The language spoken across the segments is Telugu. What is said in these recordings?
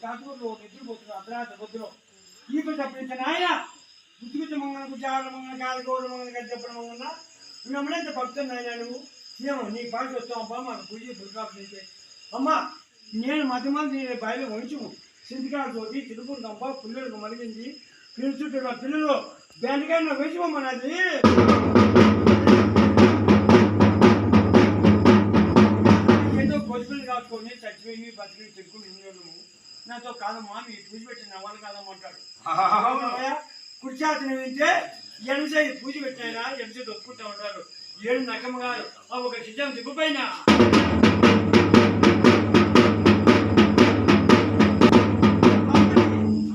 తాతూరులో నిద్రపోతున్నారు అర్ధరాత్రి పొద్దులో ఈతో చెప్పించిన ఆయన గుర్తుగుచ్చి మంగళ గుజ్జాల మంగళ కాదు గౌరవ మంగళ గారు చెప్పడం మంగళ నువ్వు నమ్మడంత భక్తున్నా ఆయన నువ్వు ఏమో నీ పాటికి వస్తావు అబ్బా మాకు పూజ పురుకాపు అయితే అమ్మా నేను మధ్య మంది బయలు వంచము సింధికాలతోటి తిరుగుతుందమ్మ పిల్లలకు మరిగింది పిలుచుంటున్న పిల్లలు బెండకాయ వేసిపోమ్మ నాది ఏదో కొద్దిపిల్లలు కాసుకొని చచ్చిపోయి బతికి చెప్పుకుని ఉన్నాము నాతో కాదమ్మా మీ పూజ పెట్టిన వాళ్ళు కాదమ్మంటాడు కుర్చాతను వింటే ఎనిమిది పూజ పెట్టినా ఎనిమిది ఒప్పుకుంటా ఉంటారు 7 నక్కమ్మ గారు ఒక సిద్ధం దిబ్బపైన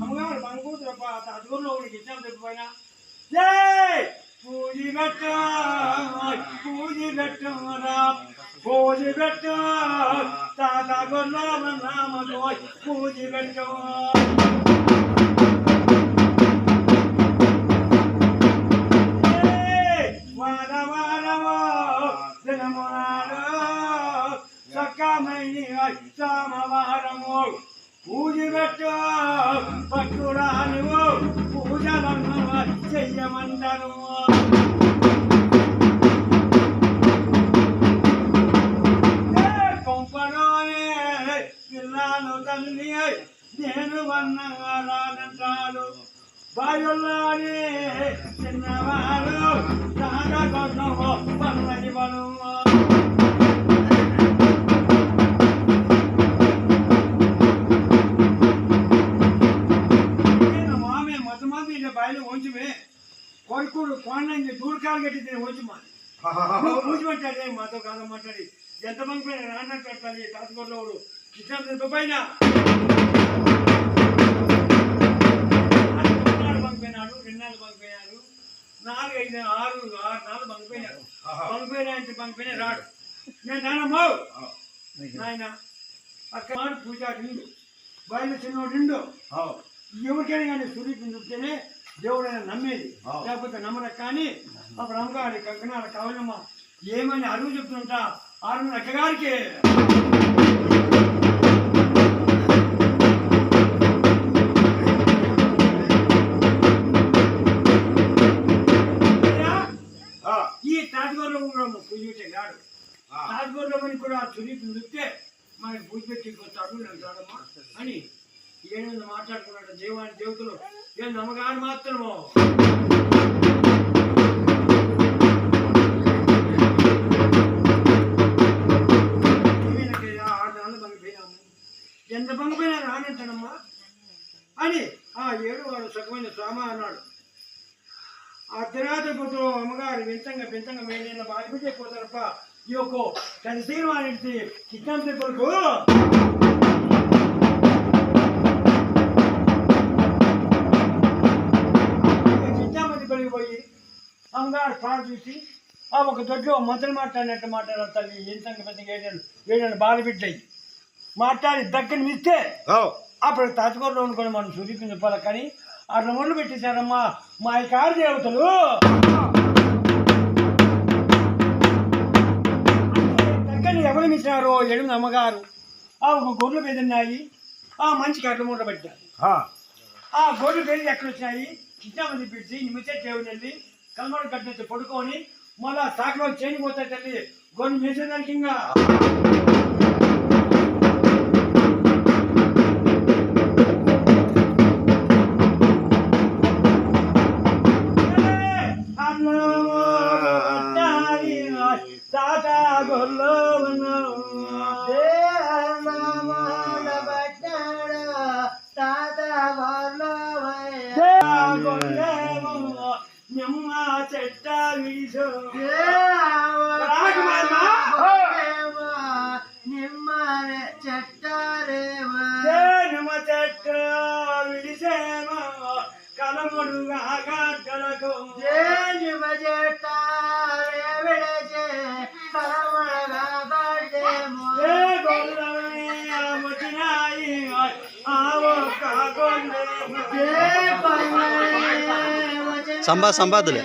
అమ్మగారు బంగూతురు అదుగురులో ఒక సిద్ధం దిబ్బపైన పూజ పెట్ట పూజ పెట్టరా పూజ పెట్ట తాత గొర్రెల నామలో పూజ పెట్ట సోమవారము పూజ పెట్టు పట్టురా నువ్వు పూజలను చెయ్యమంటారు కొంపలోనే పిల్లలు తల్లి నేను వన్నానంటాడు బాయుల్లోనే చిన్నవారు రాగొట్టము పన్నది బలు బయలు వంచుమే కొడుకుడు కోణంగి దూరకాలు కట్టి తిని వంచుమా పూజ పెట్టాడే మాతో కాదు మాట్లాడి ఎంతమంది పైన రాన్నట్టు కట్టాలి తాతగొడ్డవాడు కిషన్ పైన బంగిపోయినాడు 2 నాళ్ళు బంగిపోయినాడు 4 5 6 నాళ్ళు బంగిపోయినాడు బంగిపోయినా రాడు నేను నానమ్మ నాయన అక్కడ పూజ నిండు బయలు చిన్నోడు నిండు ఎవరికైనా కానీ సూర్యుడిని చూస్తేనే దేవుడైనా నమ్మేది లేకపోతే నమ్మరు కానీ అప్పుడు అమ్మగారి కంకణాల కవలమ్మ ఏమని అరువు చెప్తుంటా 6 అక్కగారికి ఈ తాజగూరలో కూడా పూజ పెట్టాడు తాజగూరలో కూడా సూర్యుడిని చూస్తే మనకి పూజ పెట్టి వస్తాడు నేను చూడమ్మా అని 8 మాట్లాడుకున్నాడు దేవాని దేవతలు ఏ నమ్మగారు మాత్రము 6 నాళ్ళు బంగిపోయినాము ఎంత బంగిపోయినా రానంటానమ్మా అని ఆ 7 వాడు సుఖమైన స్వామ అన్నాడు అర్ధరాత్రి పొద్దులో అమ్మగారు వింతంగా మేడైన బాధిపడే పోతారప్ప ఈ యొక్క కలిసి వాడి కిట్నం కొరకు పోయి అమ్మగారు పాలు చూసి ఆ ఒక దొడ్లో మొదలు మాట్లాడినట్టు మాట్లాడారు తల్లి ఏం సంగతి పెద్దగా 7 బాధపెట్టాయి మాట్లాడి దగ్గర ఇస్తే అప్పుడు తాతగూరలో అనుకోని మనం సూర్యుని చెప్పాలి కానీ 6 మొదలు పెట్టేశారమ్మా మా ఈ కారు దేవతలు దగ్గర ఎవరు మిచ్చినారో 8 అమ్మగారు ఆ ఒక గొర్రెలు పెద్దన్నాయి ఆ మంచి కట్ల మూట పెట్టారు ఆ గొర్రెలు పెళ్ళి ఎక్కడ వచ్చినాయి కిట్టామని పిలిచి నిమిషం దేవుని వెళ్ళి కలమడ కట్టించి పడుకొని మళ్ళా సాకులో చేనిపోతా తల్లి గొర్రెలు మేసేదానికి ఇంకా నిమ్మ చెట్ట వీసు నిమ్మ చెట్ట నిమ్మ చెట్ట విడిసేమ కలముడుగా గట్టలకు నిమ్మ చెట్ట విడిచే కలముడుగా గట్టేమో వచ్చినాయి సంబాదులే